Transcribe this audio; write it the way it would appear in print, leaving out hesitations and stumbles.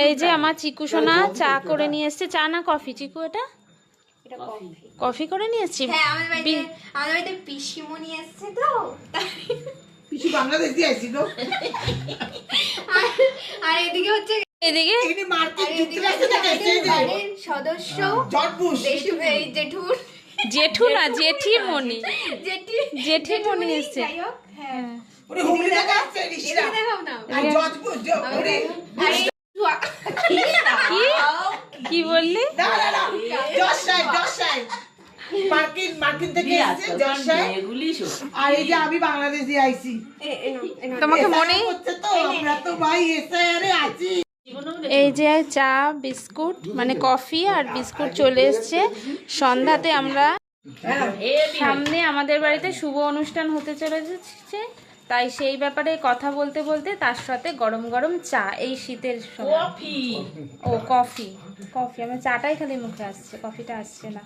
এই যে আমার চিকু সোনা চা করে নিয়ে এসছে। চা না কফি চিকু? এটা কফি করে নিয়ে এসছি। হ্যাঁ, আমাদের বাড়িতে পিসিমণি এসছে তো, পিসি বাংলাদেশ দিয়ে আসছিল। আর এদিকে হচ্ছে এদিকে বাড়ির সদস্য জেঠুর জেঠু না জেঠিমণি, জেঠি জেঠিমণি এসছে। যাই হোক, হ্যাঁ ওরে হুগলি থেকে আসছে রিশরা। এদিকে দেখাও না। আর জজপুর ওরে কি কি বললি? না না না জশাই মার্কিন থেকে এসেছে জশাই। আর এই যে আমি বাংলাদেশ দিয়ে আইছি। তোমাকে মনে হচ্ছে তো আমরা তো ভাই এসআইআরে আছি। এই যে চা বিস্কুট মানে কফি আর বিস্কুট চলে এসছে। সন্ধ্যাতে আমরা সামনে আমাদের বাড়িতে শুভ অনুষ্ঠান হতে চলেছে, তাই সেই ব্যাপারে কথা বলতে বলতে তার সাথে গরম গরম চা এই শীতের সময়। ও কফি, আমার চাটাই খালি মুখে আসছে, কফিটা আসছে না।